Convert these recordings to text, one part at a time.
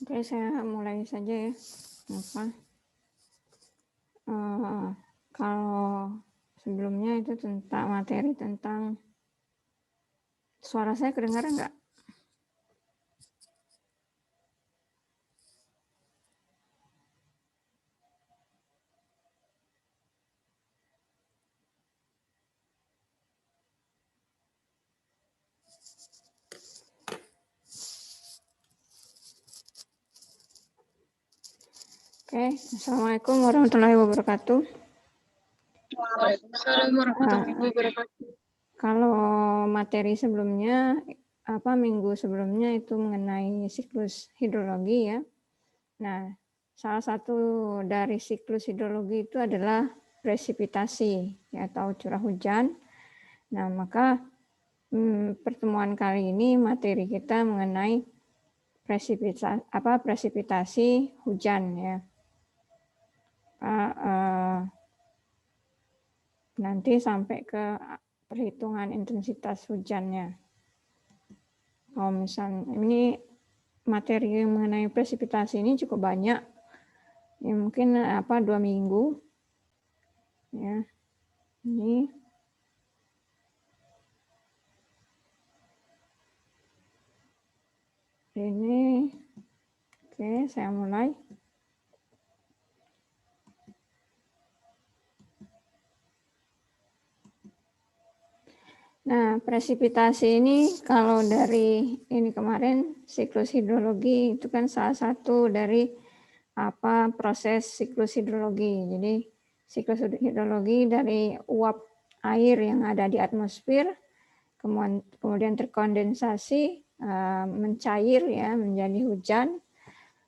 Oke, saya mulai saja ya. Kalau sebelumnya itu tentang materi tentang suara saya kedengaran nggak? Oke, Assalamualaikum warahmatullahi wabarakatuh. Waalaikumsalam warahmatullahi wabarakatuh. Kalau materi sebelumnya, minggu sebelumnya itu mengenai siklus hidrologi ya. Nah, salah satu dari siklus hidrologi itu adalah presipitasi ya, atau curah hujan. Nah, maka pertemuan kali ini materi kita mengenai presipitasi hujan ya. Nanti sampai ke perhitungan intensitas hujannya. Kalau misalnya ini materi mengenai presipitasi ini cukup banyak, ya mungkin 2 minggu, ya. Ini oke, saya mulai. Nah, presipitasi ini kalau dari ini kemarin siklus hidrologi itu kan salah satu dari proses siklus hidrologi. Jadi siklus hidrologi dari uap air yang ada di atmosfer kemudian terkondensasi mencair ya menjadi hujan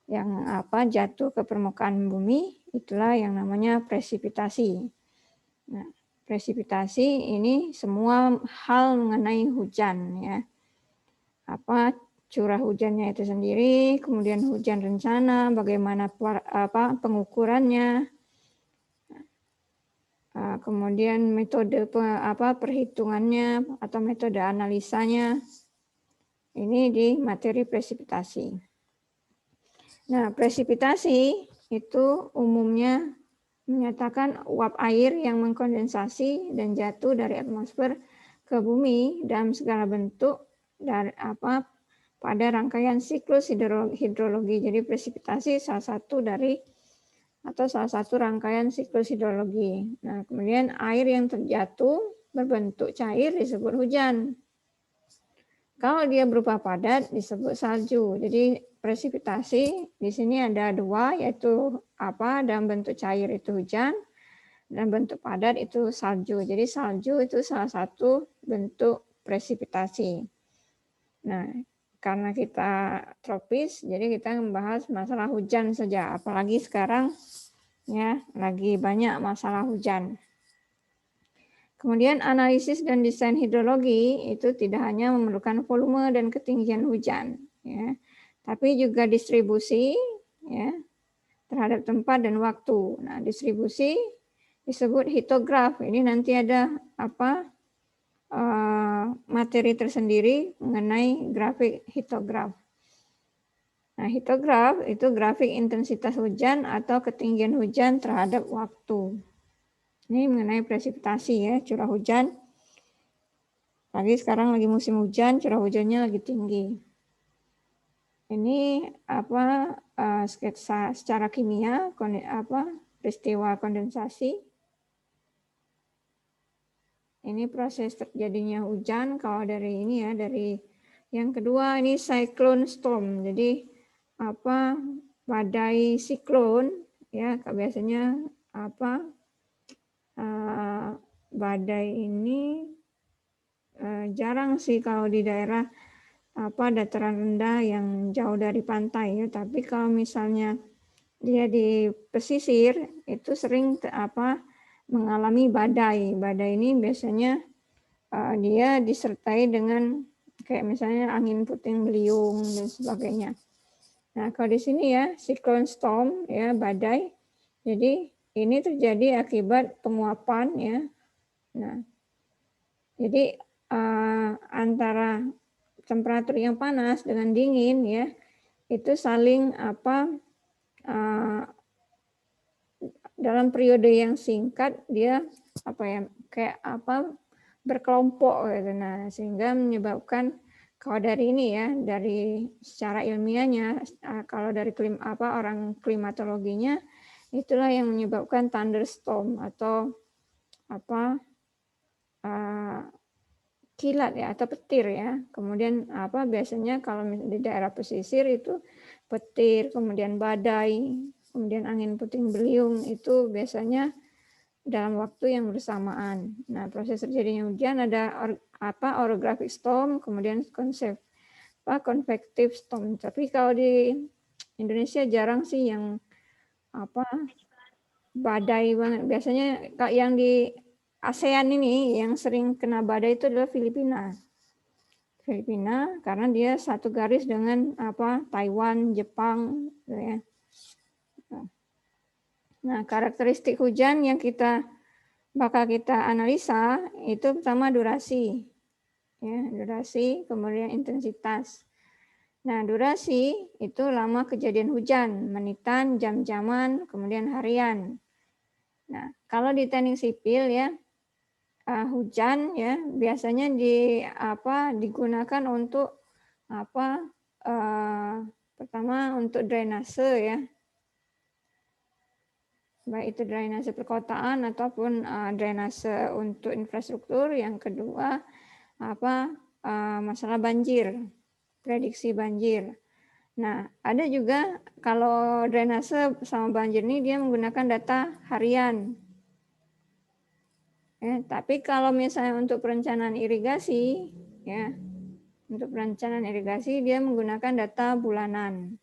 yang jatuh ke permukaan bumi, itulah yang namanya presipitasi. Nah, presipitasi ini semua hal mengenai hujan ya. curah hujannya itu sendiri, kemudian hujan rencana, bagaimana pengukurannya, kemudian metode perhitungannya atau metode analisanya. Ini di materi presipitasi. Nah, presipitasi itu umumnya menyatakan uap air yang mengkondensasi dan jatuh dari atmosfer ke bumi dalam segala bentuk dari pada rangkaian siklus hidrologi. Jadi presipitasi salah satu rangkaian siklus hidrologi. Nah, kemudian air yang terjatuh berbentuk cair disebut hujan. Kalau dia berupa padat disebut salju. Jadi presipitasi di sini ada dua, yaitu dalam bentuk cair itu hujan, dan bentuk padat itu salju. Jadi salju itu salah satu bentuk presipitasi. Nah, karena kita tropis, jadi kita membahas masalah hujan saja. Apalagi sekarang ya lagi banyak masalah hujan. Kemudian analisis dan desain hidrologi itu tidak hanya memerlukan volume dan ketinggian hujan, ya, tapi juga distribusi ya, terhadap tempat dan waktu. Nah, distribusi disebut hitograf. Ini nanti ada materi tersendiri mengenai grafik hitograf. Nah, hitograf itu grafik intensitas hujan atau ketinggian hujan terhadap waktu. Ini mengenai presipitasi ya, curah hujan. Sekarang lagi musim hujan, curah hujannya lagi tinggi. Ini sketsa secara kimia peristiwa kondensasi. Ini proses terjadinya hujan. Kalau dari ini ya, dari yang kedua ini cyclone storm. Jadi badai siklon ya, biasanya badai ini jarang sih kalau di daerah dataran rendah yang jauh dari pantai ya. Tapi kalau misalnya dia di pesisir itu sering mengalami badai. Badai ini biasanya dia disertai dengan kayak misalnya angin puting beliung dan sebagainya. Nah, kalau di sini ya cyclone storm ya, badai. Jadi ini terjadi akibat penguapan ya. Nah, jadi antara temperatur yang panas dengan dingin ya, itu saling dalam periode yang singkat dia berkelompok gitu. Nah, sehingga menyebabkan kalau dari ini ya, dari secara ilmiahnya, kalau dari orang klimatologinya, itulah yang menyebabkan thunderstorm atau kilat ya atau petir ya. Kemudian biasanya kalau di daerah pesisir itu petir, kemudian badai, kemudian angin puting beliung itu biasanya dalam waktu yang bersamaan. Nah, proses terjadinya hujan ada orographic storm, kemudian convective storm. Tapi kalau di Indonesia jarang sih yang badai banget. Biasanya yang di ASEAN ini yang sering kena badai itu adalah Filipina. Filipina karena dia satu garis dengan Taiwan, Jepang, gitu ya. Nah, karakteristik hujan yang bakal kita analisa itu pertama durasi. Ya, durasi, kemudian intensitas. Nah, durasi itu lama kejadian hujan, menitan, jam-jaman, kemudian harian. Nah, kalau di teknik sipil ya, hujan ya biasanya digunakan untuk pertama untuk drainase ya, baik itu drainase perkotaan ataupun drainase untuk infrastruktur. Yang kedua masalah banjir, prediksi banjir. Nah, ada juga kalau drainase sama banjir ini dia menggunakan data harian. Ya, tapi kalau misalnya untuk perencanaan irigasi, ya, untuk perencanaan irigasi dia menggunakan data bulanan.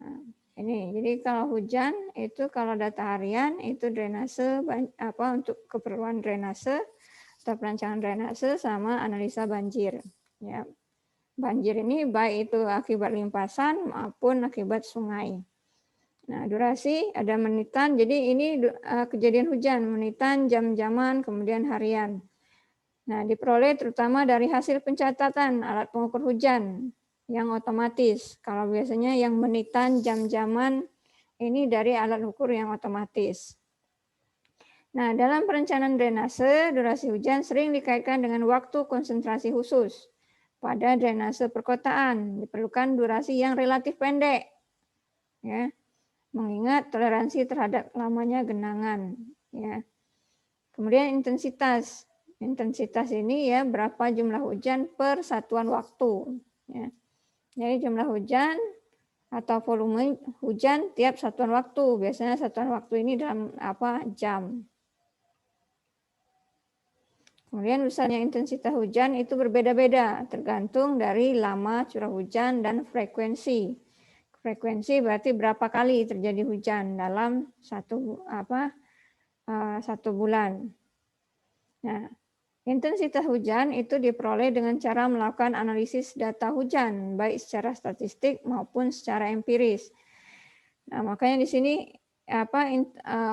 Nah, ini, jadi kalau hujan itu kalau data harian itu drainase untuk keperluan drainase atau perancangan drainase sama analisa banjir. Ya, Banjir ini baik itu akibat limpasan maupun akibat sungai. Nah, durasi ada menitan, jadi ini kejadian hujan, menitan, jam-jaman, kemudian harian. Nah, diperoleh terutama dari hasil pencatatan alat pengukur hujan yang otomatis. Kalau biasanya yang menitan, jam-jaman, ini dari alat ukur yang otomatis. Nah, dalam perencanaan drainase, durasi hujan sering dikaitkan dengan waktu konsentrasi khusus. Pada drainase perkotaan diperlukan durasi yang relatif pendek, ya, mengingat toleransi terhadap lamanya genangan. Ya. Kemudian intensitas ini ya berapa jumlah hujan per satuan waktu. Ya. Jadi jumlah hujan atau volume hujan tiap satuan waktu. Biasanya satuan waktu ini dalam jam. Kemudian misalnya intensitas hujan itu berbeda-beda tergantung dari lama curah hujan dan frekuensi. Frekuensi berarti berapa kali terjadi hujan dalam satu bulan. Nah, intensitas hujan itu diperoleh dengan cara melakukan analisis data hujan baik secara statistik maupun secara empiris. Nah, makanya di sini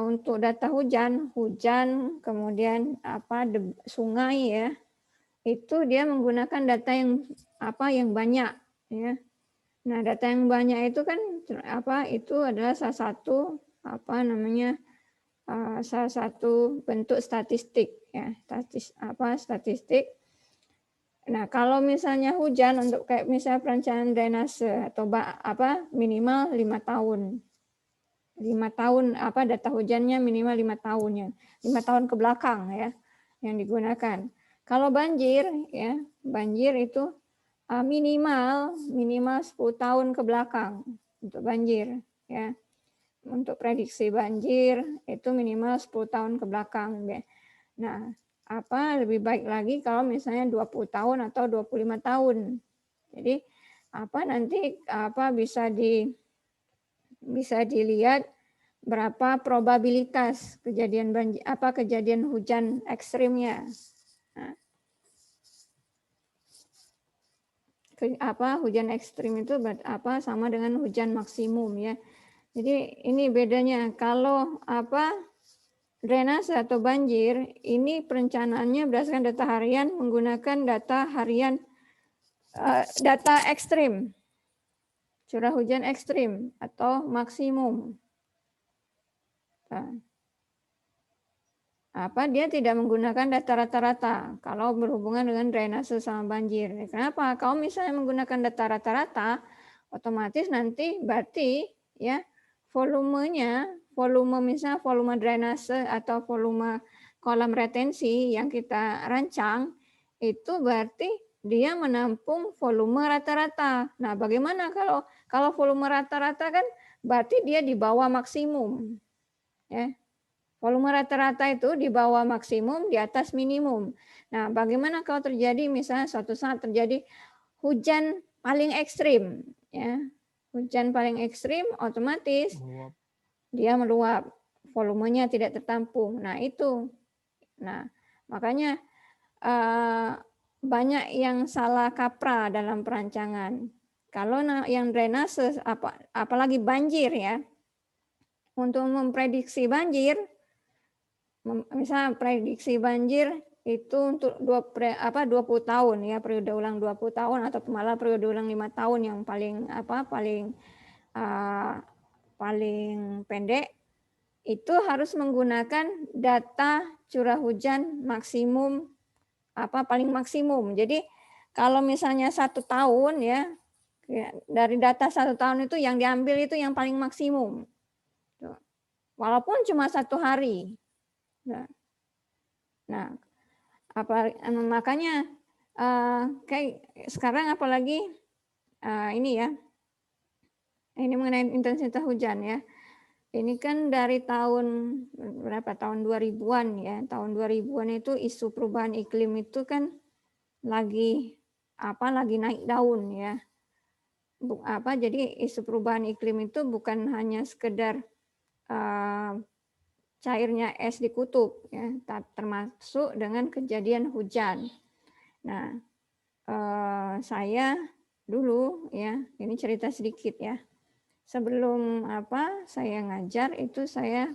untuk data hujan kemudian sungai ya, itu dia menggunakan data yang banyak ya. Nah, data yang banyak itu kan itu adalah salah satu bentuk statistik ya, statistik. Nah, kalau misalnya hujan untuk kayak misalnya perencanaan drainase atau minimal 5 tahun. 5 tahun data hujannya minimal 5 tahun ya. 5 tahun ke belakang ya yang digunakan. Kalau banjir ya, banjir itu minimal 10 tahun ke belakang untuk banjir ya. Untuk prediksi banjir itu minimal 10 tahun ke belakang ya. Nah, lebih baik lagi kalau misalnya 20 tahun atau 25 tahun. Jadi nanti bisa dilihat berapa probabilitas kejadian banjir, kejadian hujan ekstrimnya. Nah, hujan ekstrim itu sama dengan hujan maksimum ya. Jadi ini bedanya kalau drainase atau banjir ini perencanaannya berdasarkan data harian menggunakan data harian data ekstrim. Curah hujan ekstrim atau maksimum. Nah, dia tidak menggunakan data rata-rata kalau berhubungan dengan drainase sama banjir. Kenapa? Kalau misalnya menggunakan data rata-rata, otomatis nanti berarti ya volume misalnya volume drainase atau volume kolam retensi yang kita rancang itu berarti dia menampung volume rata-rata. Nah, bagaimana kalau volume rata-rata kan berarti dia di bawah maksimum. Ya. Volume rata-rata itu di bawah maksimum, di atas minimum. Nah, bagaimana kalau terjadi misalnya suatu saat terjadi hujan paling ekstrim, ya, hujan paling ekstrim, otomatis dia meluap, volumenya tidak tertampung. Nah itu, makanya banyak yang salah kaprah dalam perancangan. Kalau yang drainase, apalagi banjir ya, untuk memprediksi banjir. Misalnya prediksi banjir itu untuk 20 tahun ya, periode ulang 20 tahun atau malah periode ulang 5 tahun yang paling pendek itu harus menggunakan data curah hujan maksimum paling maksimum. Jadi kalau misalnya 1 tahun ya dari data 1 tahun itu yang diambil itu yang paling maksimum. Walaupun cuma 1 hari. Nah, makanya kayak sekarang apalagi ini ya, ini mengenai intensitas hujan ya. Ini kan dari tahun 2000-an ya. Tahun 2000-an itu isu perubahan iklim itu kan lagi naik daun ya. Jadi isu perubahan iklim itu bukan hanya sekedar cairnya es di kutub ya, termasuk dengan kejadian hujan. Nah, saya dulu ya, ini cerita sedikit ya. Sebelum saya ngajar itu saya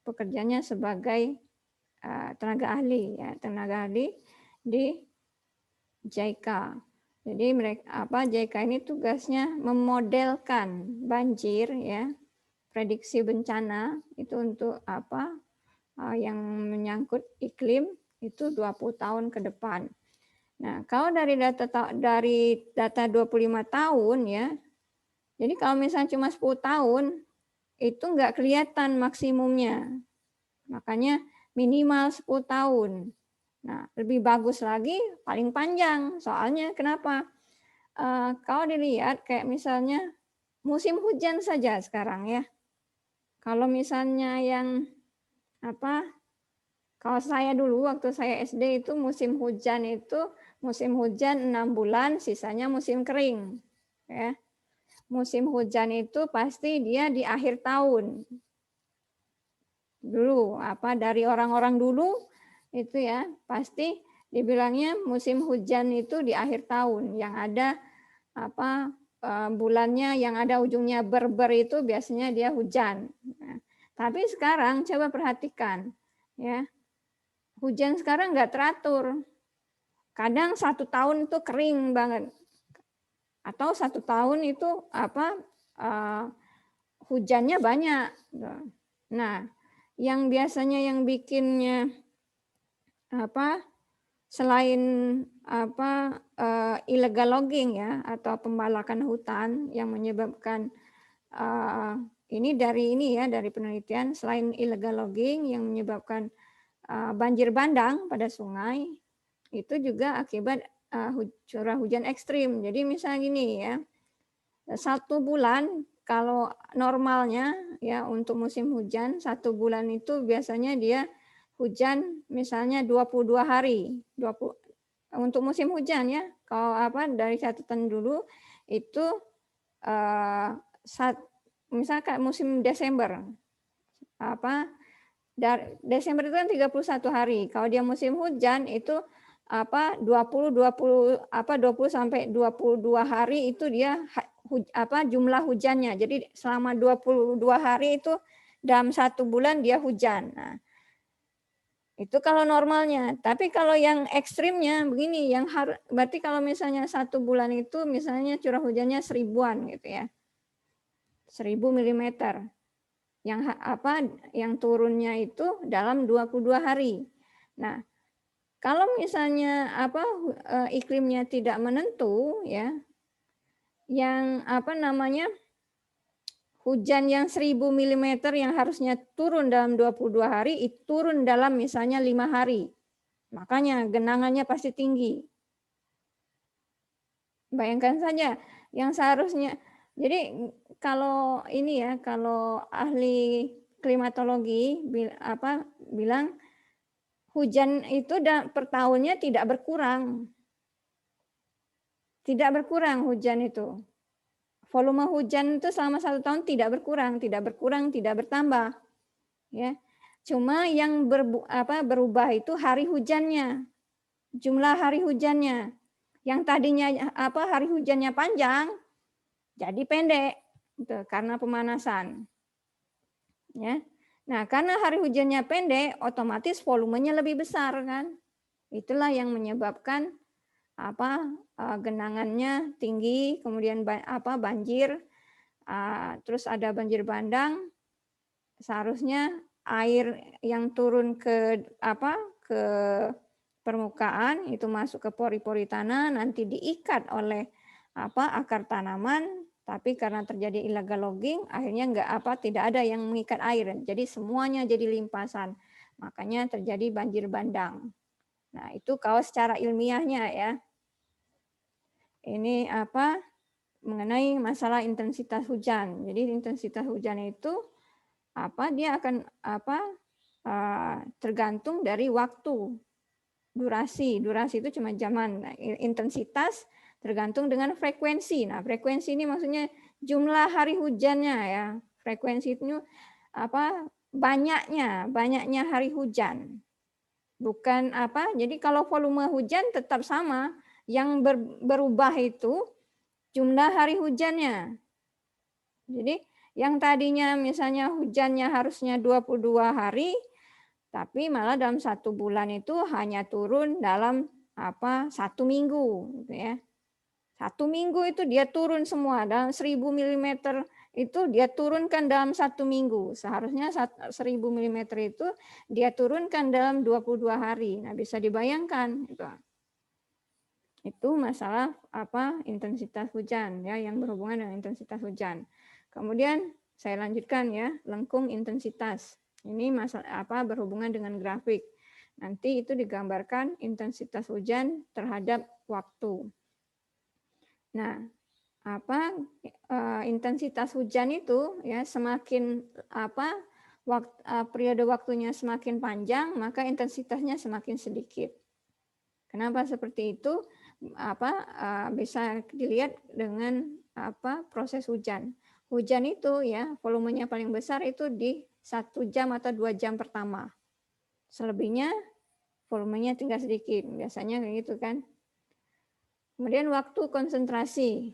pekerjaannya sebagai tenaga ahli ya, tenaga ahli di JICA. Jadi JICA ini tugasnya memodelkan banjir ya, prediksi bencana itu untuk yang menyangkut iklim itu 20 tahun ke depan. Nah, kalau dari data 25 tahun ya, jadi kalau misalnya cuma 10 tahun, itu nggak kelihatan maksimumnya. Makanya minimal 10 tahun. Nah, lebih bagus lagi paling panjang. Soalnya kenapa? Kalau dilihat kayak misalnya musim hujan saja sekarang ya. Kalau misalnya yang kalau saya dulu waktu saya SD itu musim hujan 6 bulan, sisanya musim kering. Ya. Musim hujan itu pasti dia di akhir tahun. Dulu dari orang-orang dulu itu ya pasti dibilangnya musim hujan itu di akhir tahun, yang ada bulannya yang ada ujungnya ber itu biasanya dia hujan. Nah, tapi sekarang coba perhatikan ya, hujan sekarang nggak teratur. Kadang 1 tahun itu kering banget, atau 1 tahun itu hujannya banyak. Nah, yang biasanya yang bikinnya selain illegal logging ya, atau pembalakan hutan yang menyebabkan ini dari penelitian, selain illegal logging yang menyebabkan banjir bandang pada sungai, itu juga akibat curah hujan ekstrim. Jadi misalnya gini ya, 1 bulan kalau normalnya ya untuk musim hujan 1 bulan itu biasanya dia hujan misalnya 22 hari. 20 untuk musim hujan ya. Kalau dari catatan dulu itu misalkan musim Desember. Desember itu kan 31 hari. Kalau dia musim hujan itu 20 sampai 22 hari itu dia jumlah hujannya. Jadi selama 22 hari itu dalam 1 bulan dia hujan. Nah, itu kalau normalnya. Tapi kalau yang ekstrimnya begini, berarti kalau misalnya 1 bulan itu misalnya curah hujannya 1000-an gitu ya. 1000 mm. Yang turunnya itu dalam 22 hari. Nah, kalau misalnya iklimnya tidak menentu ya, yang hujan yang 1000 mm yang harusnya turun dalam 22 hari itu turun dalam misalnya 5 hari. Makanya genangannya pasti tinggi. Bayangkan saja yang seharusnya, jadi kalau ini ya, kalau ahli klimatologi bilang hujan itu per tahunnya tidak berkurang. Tidak berkurang hujan itu. Volume hujan itu selama 1 tahun tidak berkurang, tidak bertambah. Ya. Cuma yang berubah itu hari hujannya. Jumlah hari hujannya. Yang tadinya hari hujannya panjang jadi pendek gitu, karena pemanasan. Ya. Nah, karena hari hujannya pendek, otomatis volumenya lebih besar kan. Itulah yang menyebabkan genangannya tinggi, kemudian banjir, terus ada banjir bandang. Seharusnya air yang turun ke permukaan itu masuk ke pori-pori tanah, nanti diikat oleh akar tanaman, tapi karena terjadi illegal logging akhirnya tidak ada yang mengikat air, jadi semuanya jadi limpasan, makanya terjadi banjir bandang. Nah, itu kalau secara ilmiahnya ya. Ini mengenai masalah intensitas hujan. Jadi intensitas hujan itu dia akan tergantung dari waktu, durasi itu cuma zaman. Nah, intensitas tergantung dengan frekuensi. Nah, frekuensi ini maksudnya jumlah hari hujannya ya. Frekuensi itu banyaknya hari hujan. Bukan jadi kalau volume hujan tetap sama, Yang berubah itu jumlah hari hujannya. Jadi yang tadinya misalnya hujannya harusnya 22 hari, tapi malah dalam 1 bulan itu hanya turun dalam 1 minggu gitu ya. 1 minggu itu dia turun semua dalam 1000 mm itu dia turunkan dalam 1 minggu. Seharusnya 1000 mm itu dia turunkan dalam 22 hari. Nah, bisa dibayangkan gitu. Itu masalah intensitas hujan ya, yang berhubungan dengan intensitas hujan. Kemudian saya lanjutkan ya, lengkung intensitas. Ini masalah berhubungan dengan grafik. Nanti itu digambarkan intensitas hujan terhadap waktu. Nah, intensitas hujan itu ya semakin periode waktunya semakin panjang, maka intensitasnya semakin sedikit. Kenapa seperti itu? Bisa dilihat dengan proses hujan. Hujan itu ya volumenya paling besar itu di 1 jam atau 2 jam pertama. Selebihnya volumenya tinggal sedikit. Biasanya kayak gitu kan. Kemudian waktu konsentrasi.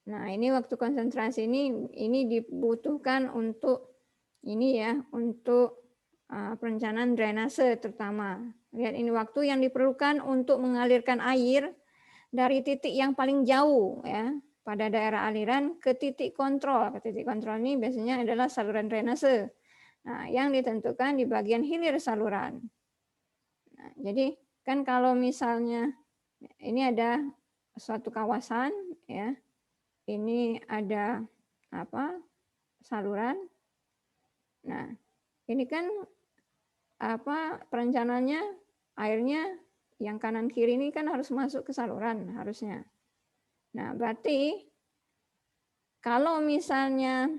Nah, ini waktu konsentrasi ini dibutuhkan untuk ini ya, untuk perencanaan drainase terutama. Lihat ini waktu yang diperlukan untuk mengalirkan air dari titik yang paling jauh ya pada daerah aliran ke titik kontrol. Titik kontrol ini biasanya adalah saluran drainase. Nah, yang ditentukan di bagian hilir saluran. Nah, jadi kan kalau misalnya ini ada suatu kawasan ya, ini ada saluran. Nah, ini kan perencanaannya airnya yang kanan kiri ini kan harus masuk ke saluran harusnya. Nah, berarti kalau misalnya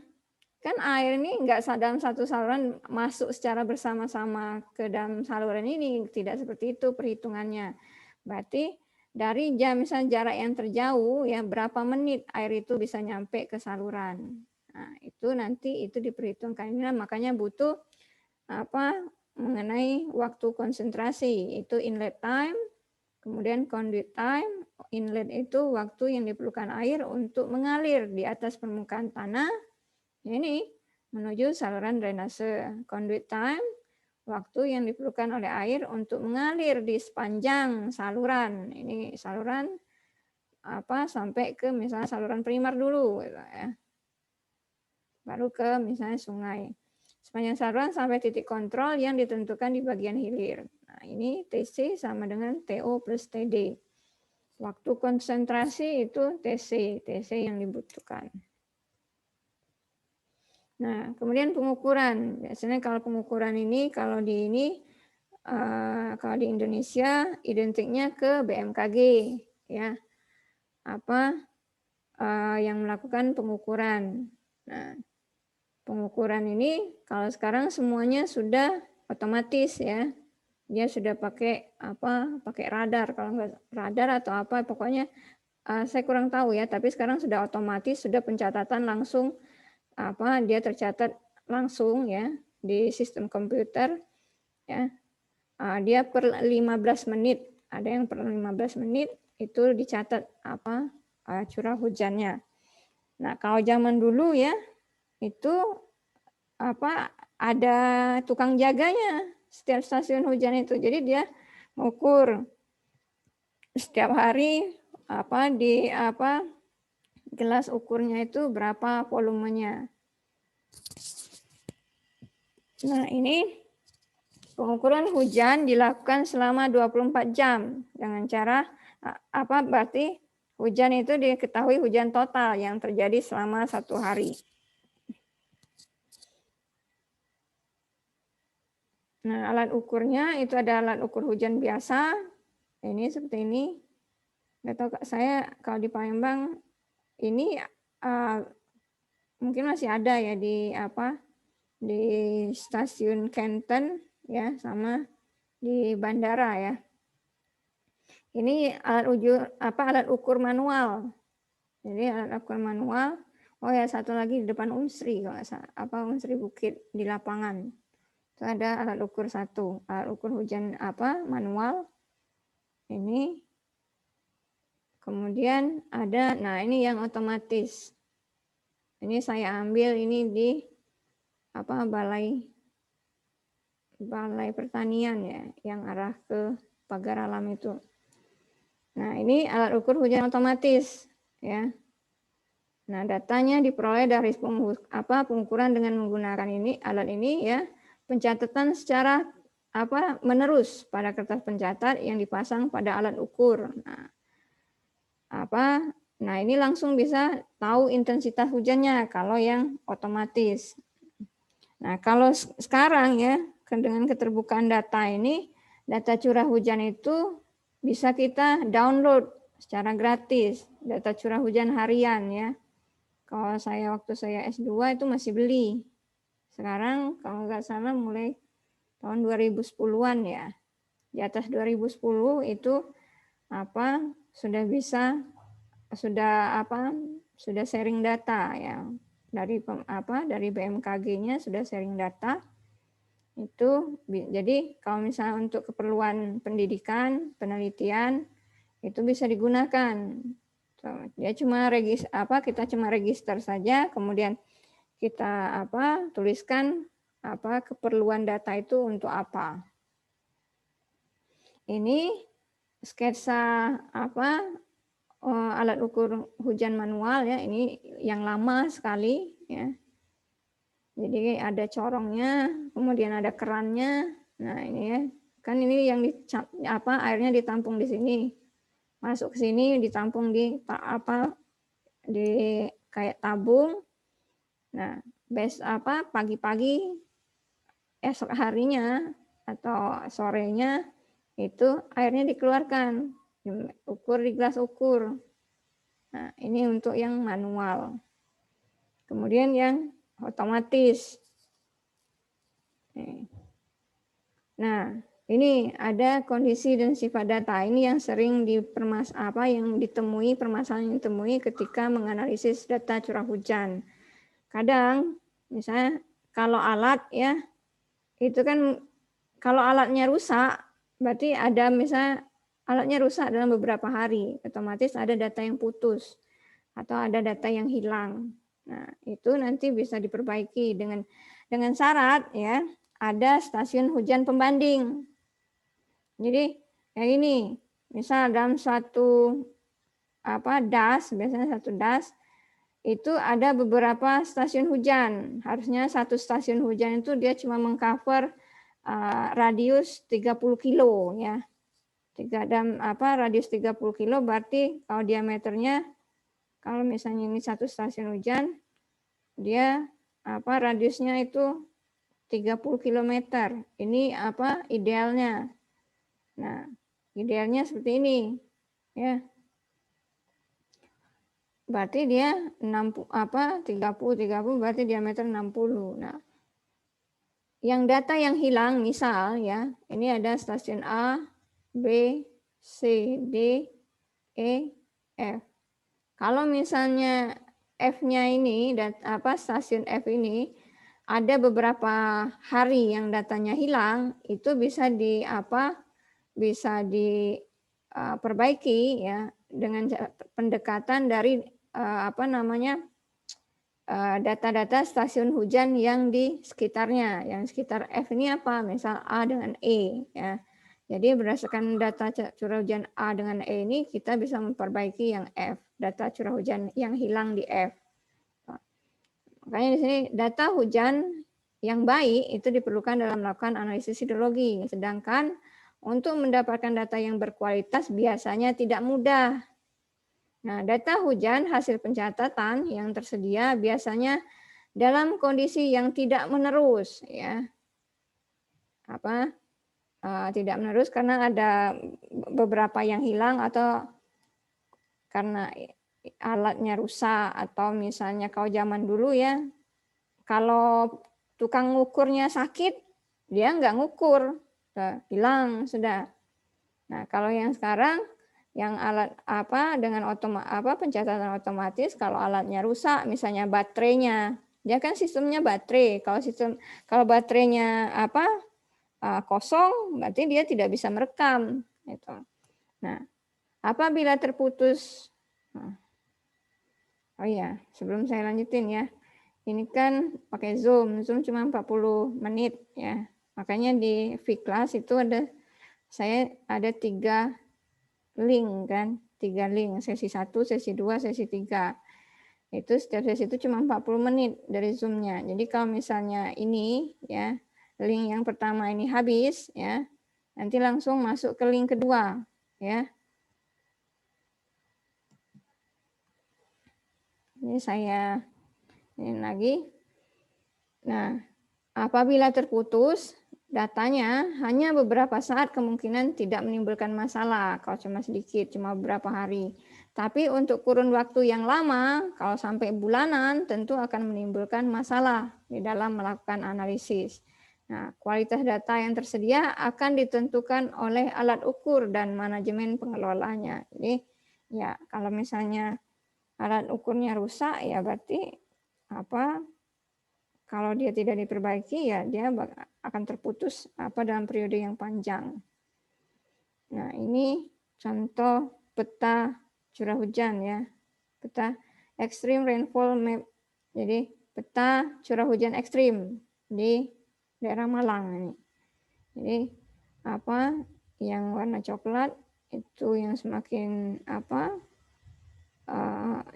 kan air ini enggak dalam satu saluran masuk secara bersama-sama ke dalam saluran ini, tidak seperti itu perhitungannya. Berarti dari misalnya jarak yang terjauh ya berapa menit air itu bisa nyampe ke saluran. Nah, itu nanti itu diperhitungkan. Ini makanya butuh mengenai waktu konsentrasi, itu inlet time, kemudian conduit time. Inlet itu waktu yang diperlukan air untuk mengalir di atas permukaan tanah. Ini menuju saluran drainase. Conduit time, waktu yang diperlukan oleh air untuk mengalir di sepanjang saluran. Ini saluran sampai ke misalnya saluran primer dulu gitu ya. Baru ke misalnya sungai. Sepanjang saluran sampai titik kontrol yang ditentukan di bagian hilir. Nah, ini TC sama dengan TO plus TD. Waktu konsentrasi itu TC yang dibutuhkan. Nah, kemudian pengukuran. Biasanya kalau pengukuran ini, kalau di Indonesia identiknya ke BMKG, ya, yang melakukan pengukuran. Nah, pengukuran ini kalau sekarang semuanya sudah otomatis ya. Dia sudah pakai radar, kalau nggak radar atau pokoknya saya kurang tahu ya, tapi sekarang sudah otomatis, sudah pencatatan langsung dia tercatat langsung ya di sistem komputer ya. Dia per 15 menit, ada yang per 15 menit itu dicatat curah hujannya. Nah, kalau zaman dulu ya itu ada tukang jaganya setiap stasiun hujan itu. Jadi dia mengukur setiap hari di gelas ukurnya itu berapa volumenya. Nah, ini pengukuran hujan dilakukan selama 24 jam dengan cara berarti hujan itu diketahui hujan total yang terjadi selama 1 hari. Nah, alat ukurnya itu ada alat ukur hujan biasa. Ini seperti ini. Nggak tahu saya kalau di Palembang ini mungkin masih ada ya di stasiun Kenten ya, sama di bandara ya. Ini alat ukur manual. Jadi alat ukur manual. Oh ya, satu lagi di depan Unsri kalau Unsri Bukit di lapangan. Itu ada alat ukur alat ukur hujan manual. Ini Kemudian ada, nah ini yang otomatis. Ini saya ambil ini di balai pertanian ya, yang arah ke pagar alam itu. Nah, ini alat ukur hujan otomatis ya. Nah, datanya diperoleh dari pengukuran dengan menggunakan alat ini ya, pencatatan secara menerus pada kertas pencatat yang dipasang pada alat ukur. Nah, ini langsung bisa tahu intensitas hujannya kalau yang otomatis. Nah, kalau sekarang ya, dengan keterbukaan data ini, data curah hujan itu bisa kita download secara gratis, data curah hujan harian ya. Kalau waktu saya S2 itu masih beli. Sekarang kalau nggak salah mulai tahun 2010-an ya. Di atas 2010 itu sudah sharing data ya. Dari BMKG-nya sudah sharing data. Itu jadi kalau misalnya untuk keperluan pendidikan, penelitian itu bisa digunakan. Dia kita cuma register saja, kemudian kita tuliskan keperluan data itu untuk apa. Ini sketsa alat ukur hujan manual ya, ini yang lama sekali ya. Jadi ada corongnya, kemudian ada kerannya. Nah, ini ya. Kan ini yang airnya ditampung di sini. Masuk ke sini ditampung di kayak tabung. Nah, pagi-pagi esok harinya atau sorenya itu airnya dikeluarkan, ukur di gelas ukur. Nah, ini untuk yang manual. Kemudian yang otomatis. Nah, ini ada kondisi dan sifat data. Ini yang sering permasalahan yang ditemui ketika menganalisis data curah hujan. Kadang misalnya kalau alat ya, itu kan kalau alatnya rusak, berarti ada misalnya alatnya rusak dalam beberapa hari, otomatis ada data yang putus atau ada data yang hilang. Nah, itu nanti bisa diperbaiki dengan syarat ya, ada stasiun hujan pembanding. Jadi kayak ini, misal dalam suatu biasanya satu das itu ada beberapa stasiun hujan. Harusnya satu stasiun hujan itu dia cuma mengcover radius 30 kilo ya. Radius 30 kilo berarti kalau diameternya, kalau misalnya ini satu stasiun hujan, dia radiusnya itu 30 km. Ini idealnya. Nah, idealnya seperti ini. Ya. Berarti dia 30 berarti diameter 60. Nah, yang data yang hilang misal ya, ini ada stasiun A, B, C, D, E, F. Kalau misalnya F-nya ini stasiun F ini ada beberapa hari yang datanya hilang, itu bisa diperbaiki ya dengan pendekatan dari data-data stasiun hujan yang di sekitarnya, yang sekitar F ini misal A dengan E ya. Jadi berdasarkan data curah hujan A dengan E ini kita bisa memperbaiki yang F, data curah hujan yang hilang di F. Makanya di sini data hujan yang baik itu diperlukan dalam melakukan analisis hidrologi, sedangkan untuk mendapatkan data yang berkualitas biasanya tidak mudah. Nah, data hujan hasil pencatatan yang tersedia biasanya dalam kondisi yang tidak menerus ya. Tidak menerus karena ada beberapa yang hilang atau karena alatnya rusak, atau misalnya kalau zaman dulu ya, kalau tukang ngukurnya sakit dia nggak ngukur, hilang sudah. Nah, kalau yang sekarang yang alat dengan pencatatan otomatis, kalau alatnya rusak misalnya baterainya, dia kan sistemnya baterai, kalau baterainya kosong berarti dia tidak bisa merekam gitu. Nah, Apabila terputus, oh iya, sebelum saya lanjutin ya, ini kan pakai Zoom cuma 40 menit ya. Makanya di Vclass itu saya ada 3 link kan, 3 link, sesi 1, sesi 2, sesi 3. Itu setiap sesi itu cuma 40 menit dari Zoom-nya. Jadi kalau misalnya ini ya, link yang pertama ini habis ya, nanti langsung masuk ke link kedua ya. Ini saya ini lagi. Nah, apabila terputus datanya hanya beberapa saat kemungkinan tidak menimbulkan masalah kalau cuma sedikit, cuma beberapa hari. Tapi untuk kurun waktu yang lama, kalau sampai bulanan tentu akan menimbulkan masalah di dalam melakukan analisis. Nah, kualitas data yang tersedia akan ditentukan oleh alat ukur dan manajemen pengelolanya. Jadi ya kalau misalnya alat ukurnya rusak ya berarti kalau dia tidak diperbaiki ya dia akan terputus dalam periode yang panjang. Nah, ini contoh peta curah hujan ya. Peta extreme rainfall map. Jadi peta curah hujan ekstrim di daerah Malang ini. Jadi yang warna coklat itu yang semakin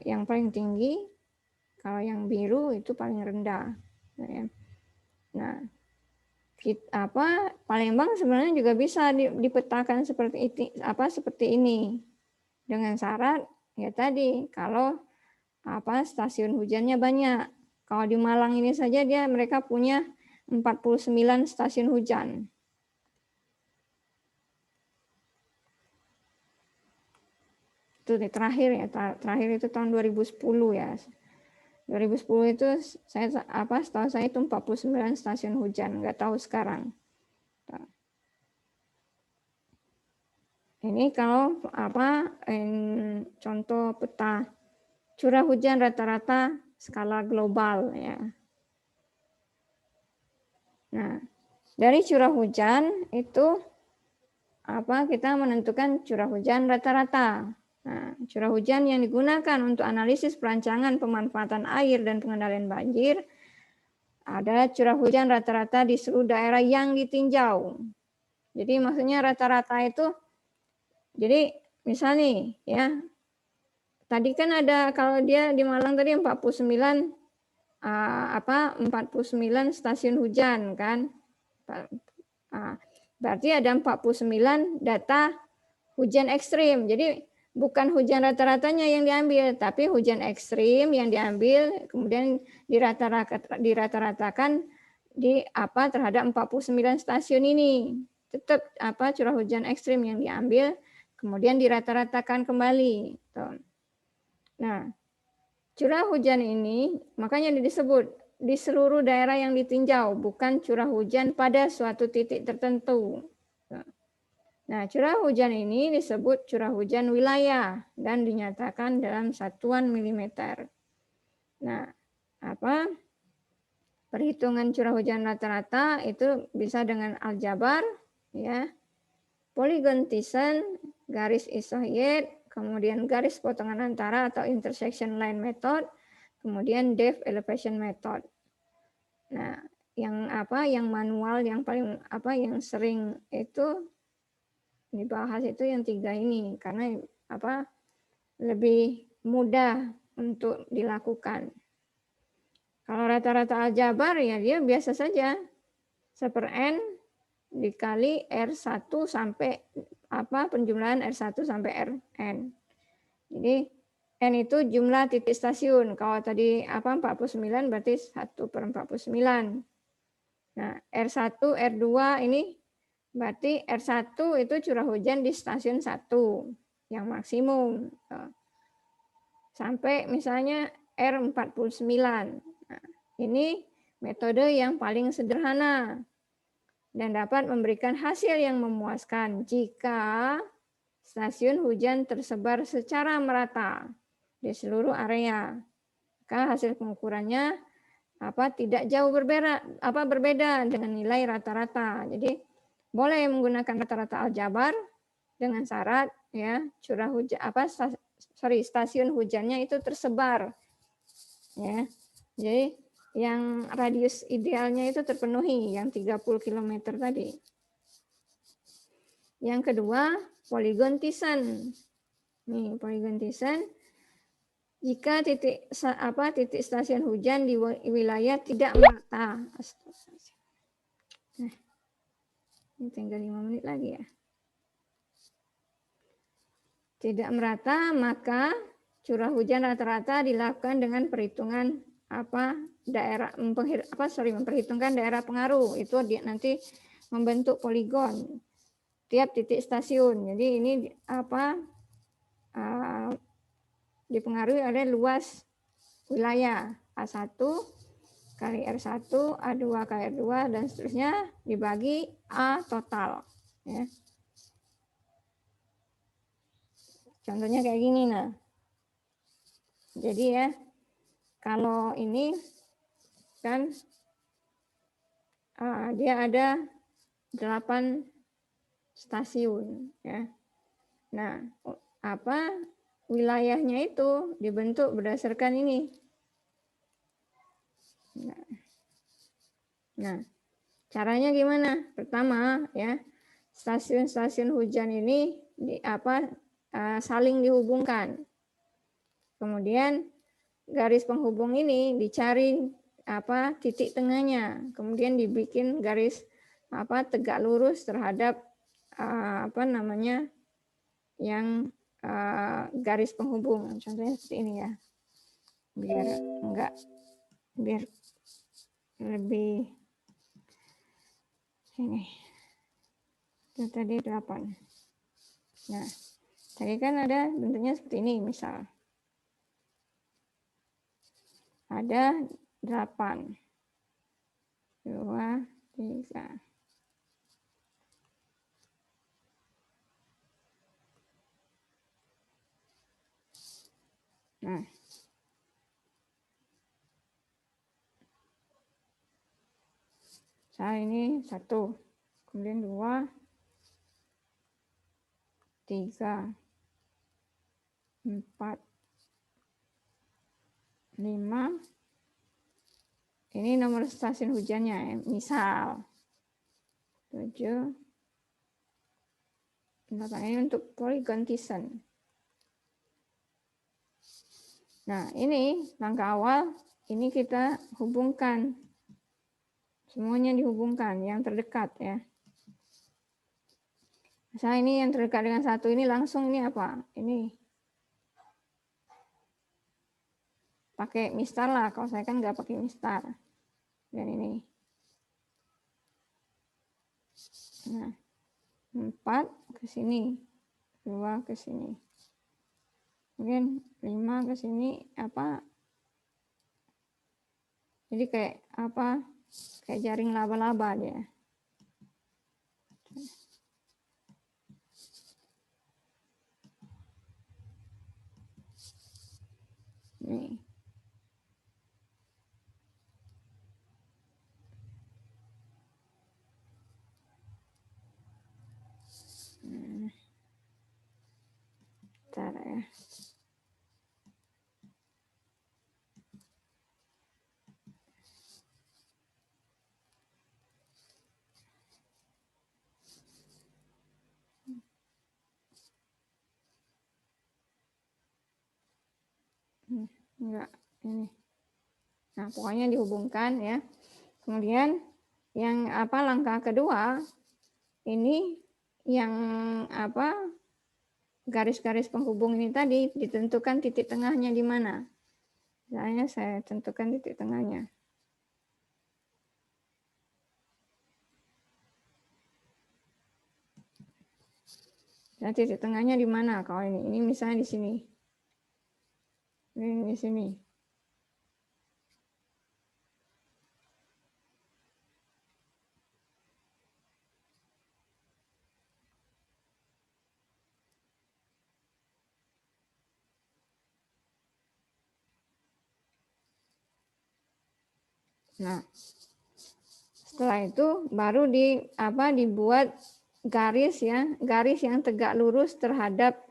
yang paling tinggi, kalau yang biru itu paling rendah. Nah, Palembang sebenarnya juga bisa dipetakan seperti ini dengan syarat ya tadi kalau stasiun hujannya banyak. Kalau di Malang ini saja mereka punya 49 stasiun hujan. Itu terakhir itu tahun 2010 ya. 2010 itu setahu saya itu 49 stasiun hujan, nggak tahu sekarang. Ini kalau contoh peta curah hujan rata-rata skala global ya. Nah, dari curah hujan itu kita menentukan curah hujan rata-rata. Nah, curah hujan yang digunakan untuk analisis perancangan pemanfaatan air dan pengendalian banjir ada curah hujan rata-rata di seluruh daerah yang ditinjau. Jadi maksudnya rata-rata itu, jadi misal nih ya, tadi kan ada kalau dia di Malang tadi 49 stasiun hujan kan. Berarti ada 49 data hujan ekstrim. Jadi bukan hujan rata-ratanya yang diambil, tapi hujan ekstrim yang diambil kemudian dirata-ratakan terhadap 49 stasiun ini. Tetap curah hujan ekstrim yang diambil kemudian dirata-ratakan kembali. Nah, curah hujan ini makanya disebut di seluruh daerah yang ditinjau, bukan curah hujan pada suatu titik tertentu. Nah, curah hujan ini disebut curah hujan wilayah dan dinyatakan dalam satuan milimeter. Nah, perhitungan curah hujan rata-rata itu bisa dengan aljabar, ya, polygon Thiessen, garis isohyet, kemudian garis potongan antara atau intersection line method, kemudian depth elevation method. Nah, yang manual yang paling yang sering itu dibahas itu yang 3 ini karena lebih mudah untuk dilakukan. Kalau rata-rata aljabar ya dia biasa saja 1/n dikali R1 sampai penjumlahan R1 sampai Rn. Jadi N itu jumlah titik stasiun. Kalau tadi 49 berarti 1/49. Nah, R1, R2 ini berarti R1 itu curah hujan di stasiun 1 yang maksimum. Sampai misalnya R49. Nah, ini metode yang paling sederhana dan dapat memberikan hasil yang memuaskan jika stasiun hujan tersebar secara merata di seluruh area. Maka hasil pengukurannya tidak jauh berbeda dengan nilai rata-rata. Jadi boleh menggunakan rata-rata aljabar dengan syarat ya curah hujan stasiun hujannya itu tersebar ya. Jadi yang radius idealnya itu terpenuhi yang 30 km tadi. Yang kedua, poligon Thyssen. Nih, poligon Thyssen jika titik stasiun hujan di wilayah tidak merata. Nah, ini tinggal 5 menit lagi ya. Tidak merata, maka curah hujan rata-rata dilakukan dengan perhitungan memperhitungkan daerah pengaruh. Itu nanti membentuk poligon tiap titik stasiun. Jadi ini dipengaruhi oleh luas wilayah A1 kali R1, A2 kali R2 dan seterusnya dibagi A total ya. Contohnya kayak gini nah. Jadi ya kalau ini kan dia ada 8 stasiun ya. Nah, wilayahnya itu dibentuk berdasarkan ini. Nah, caranya gimana? Pertama ya, stasiun-stasiun hujan ini saling dihubungkan. Kemudian garis penghubung ini dicari titik tengahnya. Kemudian dibikin garis tegak lurus terhadap yang garis penghubung. Contohnya seperti ini ya. Biar lebih ini. Itu tadi 8. Nah, tadi kan ada bentuknya seperti ini misal. Ada 8. 2, 3. Nah. Ini 1. Kemudian 2, 3, 4, 5. Ini nomor stasiun hujannya ya. Misal 7, 8. Ini untuk poligon Thyssen. Nah, ini langkah awal. Ini kita hubungkan. Semuanya dihubungkan yang terdekat ya. Misalnya ini yang terdekat dengan 1 ini langsung ini apa? Ini pakai mistar lah. Kalau saya kan nggak pakai mistar. Dan ini. Nah, 4 ke sini. 2 ke sini. Kemudian 5 ke sini jadi kayak kayak jaring laba-laba dia. Nih. Bentar ya. Enggak, ini. Nah, pokoknya dihubungkan ya. Kemudian yang langkah kedua ini yang garis-garis penghubung ini tadi ditentukan titik tengahnya di mana. Misalnya saya tentukan titik tengahnya. Nah, titik tengahnya di mana? Kalau ini misalnya di sini. Ini di sini. Nah, setelah itu baru dibuat garis ya, garis yang tegak lurus terhadap